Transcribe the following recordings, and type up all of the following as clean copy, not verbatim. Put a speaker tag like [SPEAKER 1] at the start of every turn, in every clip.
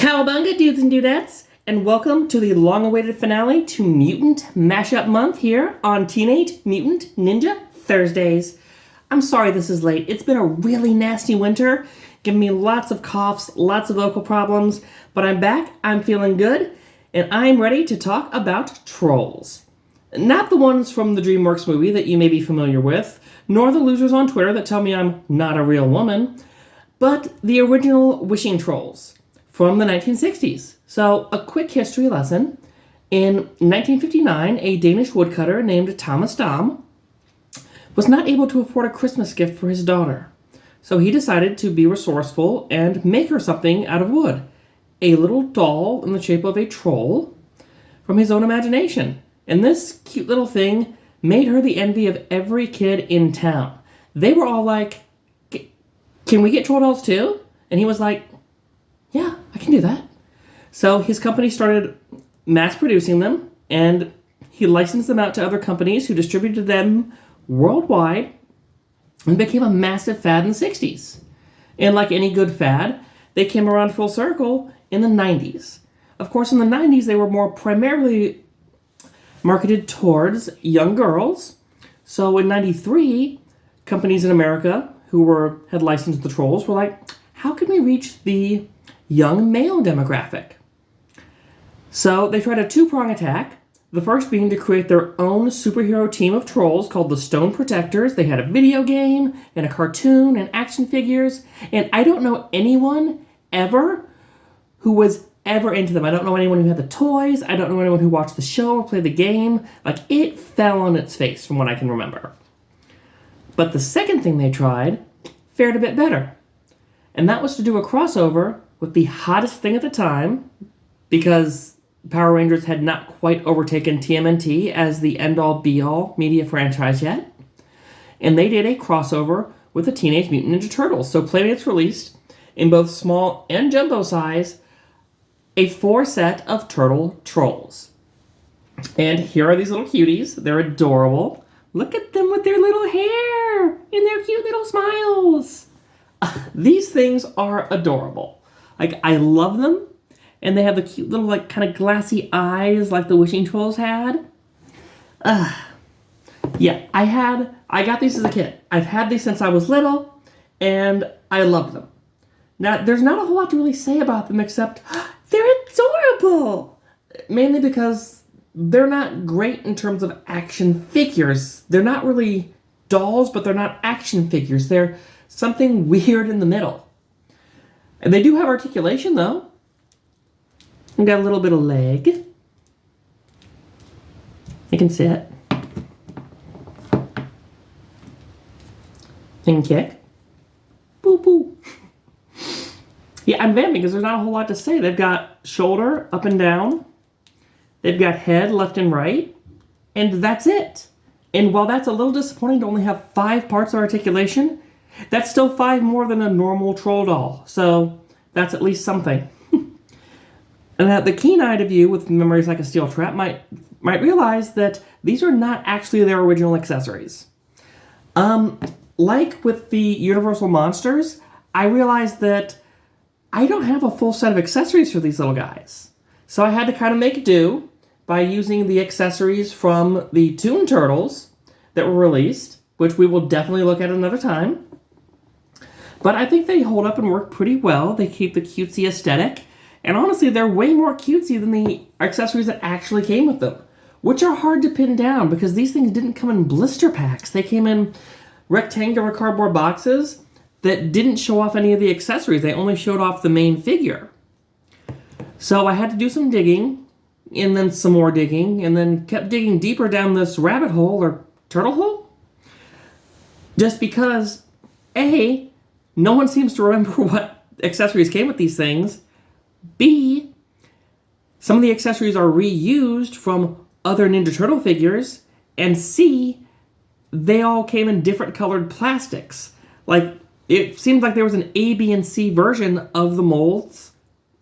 [SPEAKER 1] Cowabunga, dudes and dudettes, and welcome to the long-awaited finale to Mutant Mashup Month here on Teenage Mutant Ninja Thursdays. I'm sorry this is late. It's been a really nasty winter, giving me lots of coughs, lots of vocal problems, but I'm back, I'm feeling good, and I'm ready to talk about trolls. Not the ones from the DreamWorks movie that you may be familiar with, nor the losers on Twitter that tell me I'm not a real woman, but the original wishing trolls from the 1960s. So, a quick history lesson. In 1959, a Danish woodcutter named Thomas Dam was not able to afford a Christmas gift for his daughter. So he decided to be resourceful and make her something out of wood. A little doll in the shape of a troll from his own imagination. And this cute little thing made her the envy of every kid in town. They were all like, "Can we get troll dolls too?" And he was like, "Yeah, I can do that." So his company started mass producing them, and he licensed them out to other companies who distributed them worldwide, and became a massive fad in the 60s. And like any good fad, they came around full circle in the 90s. Of course, in the 90s, they were more primarily marketed towards young girls. So in 93, companies in America who had licensed the trolls were like, how can we reach the young male demographic? So they tried a two-prong attack. The first being to create their own superhero team of trolls called the Stone Protectors. They had a video game and a cartoon and action figures. And I don't know anyone ever who was ever into them. I don't know anyone who had the toys. I don't know anyone who watched the show or played the game. Like, it fell on its face from what I can remember. But the second thing they tried fared a bit better. And that was to do a crossover with the hottest thing at the time, because Power Rangers had not quite overtaken TMNT as the end-all be-all media franchise yet. And they did a crossover with the Teenage Mutant Ninja Turtles. So Playmates released, in both small and jumbo size, a 4-set of turtle trolls. And here are these little cuties. They're adorable. Look at them with their little hair and their cute little smiles. These things are adorable. Like, I love them. And they have the cute little, like, kind of glassy eyes like the wishing trolls had. Yeah, I got these as a kid. I've had these since I was little, and I love them. Now, there's not a whole lot to really say about them except they're adorable. Mainly because they're not great in terms of action figures. They're not really dolls, but they're not action figures. They're something weird in the middle. And they do have articulation, though. And got a little bit of leg. You can sit. And kick. Boo boo. Yeah, I'm vamping because there's not a whole lot to say. They've got shoulder up and down. They've got head left and right. And that's it. And while that's a little disappointing to only have 5 parts of articulation, that's still 5 more than a normal troll doll. So that's at least something. And that the keen-eyed of you with memories like a steel trap might realize that these are not actually their original accessories. Like with the Universal Monsters, I realized that I don't have a full set of accessories for these little guys. So I had to kind of make do by using the accessories from the Toon Turtles that were released, which we will definitely look at another time. But I think they hold up and work pretty well. They keep the cutesy aesthetic. And honestly, they're way more cutesy than the accessories that actually came with them, which are hard to pin down because these things didn't come in blister packs. They came in rectangular cardboard boxes that didn't show off any of the accessories. They only showed off the main figure. So I had to do some digging, and then some more digging, and then kept digging deeper down this rabbit hole or turtle hole. Just because, A, no one seems to remember what accessories came with these things. B, some of the accessories are reused from other Ninja Turtle figures. And C, they all came in different colored plastics. Like, it seemed like there was an A, B, and C version of the molds,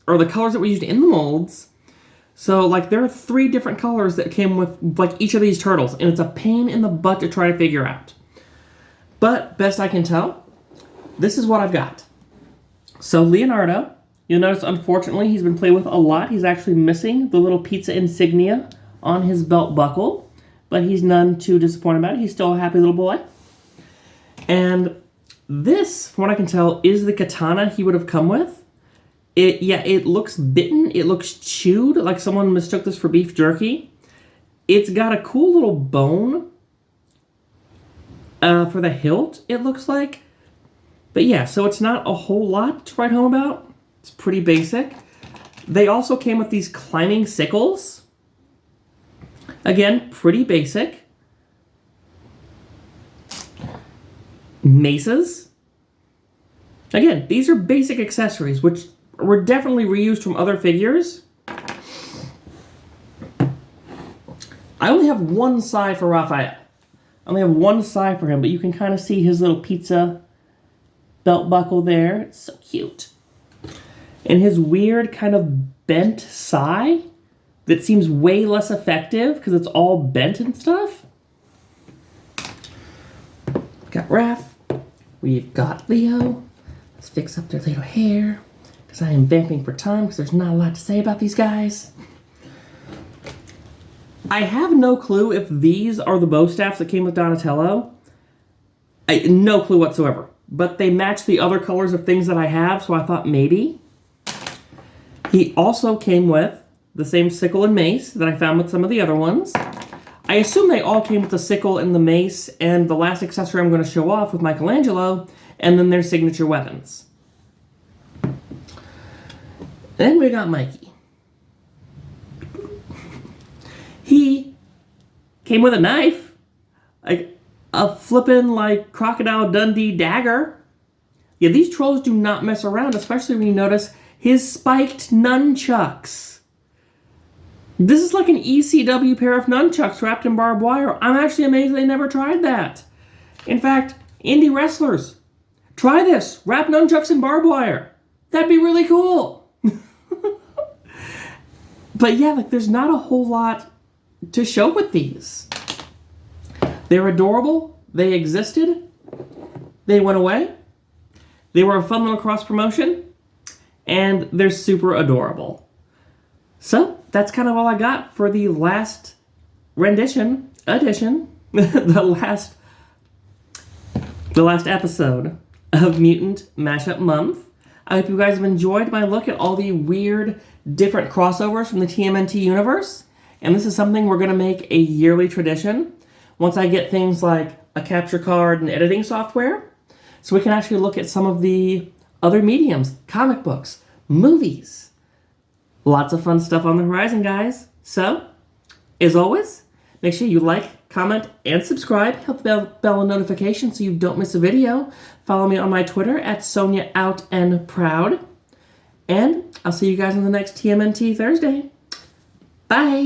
[SPEAKER 1] or the colors that were used in the molds. So, like, there are 3 different colors that came with, like, each of these turtles. And it's a pain in the butt to try to figure out. But, best I can tell, this is what I've got. So, Leonardo You'll notice, unfortunately, he's been played with a lot. He's actually missing the little pizza insignia on his belt buckle, but he's none too disappointed about it. He's still a happy little boy. And this, from what I can tell, is the katana he would have come with. It looks bitten. It looks chewed, like someone mistook this for beef jerky. It's got a cool little bone for the hilt, it looks like. But yeah, so it's not a whole lot to write home about. It's pretty basic. They also came with these climbing sickles. Again, pretty basic. Maces. Again, these are basic accessories, which were definitely reused from other figures. I only have one side for Raphael. I only have one side for him, but you can kind of see his little pizza belt buckle there. It's so cute. And his weird kind of bent sai that seems way less effective because it's all bent and stuff. We've got Raph. We've got Leo. Let's fix up their little hair because I am vamping for time because there's not a lot to say about these guys. I have no clue if these are the bow staffs that came with Donatello. No clue whatsoever. But they match the other colors of things that I have, so I thought maybe. He also came with the same sickle and mace that I found with some of the other ones. I assume they all came with the sickle and the mace and the last accessory I'm going to show off with Michelangelo, and then their signature weapons. Then we got Mikey. He came with a knife, like a flippin' like Crocodile Dundee dagger. Yeah, these trolls do not mess around, especially when you notice his spiked nunchucks. This is like an ECW pair of nunchucks wrapped in barbed wire. I'm actually amazed they never tried that. In fact, indie wrestlers, try this. Wrap nunchucks in barbed wire. That'd be really cool. But yeah, like there's not a whole lot to show with these. They're adorable. They existed. They went away. They were a fun little cross promotion. And they're super adorable. So that's kind of all I got for the last edition, the last episode of Mutant Mashup Month. I hope you guys have enjoyed my look at all the weird, different crossovers from the TMNT universe. And this is something we're going to make a yearly tradition once I get things like a capture card and editing software. So we can actually look at some of the other mediums, comic books, movies. Lots of fun stuff on the horizon, guys. So, as always, make sure you like, comment, and subscribe. Hit the bell and notification so you don't miss a video. Follow me on my Twitter at SoniaOutandProud. And I'll see you guys on the next TMNT Thursday. Bye!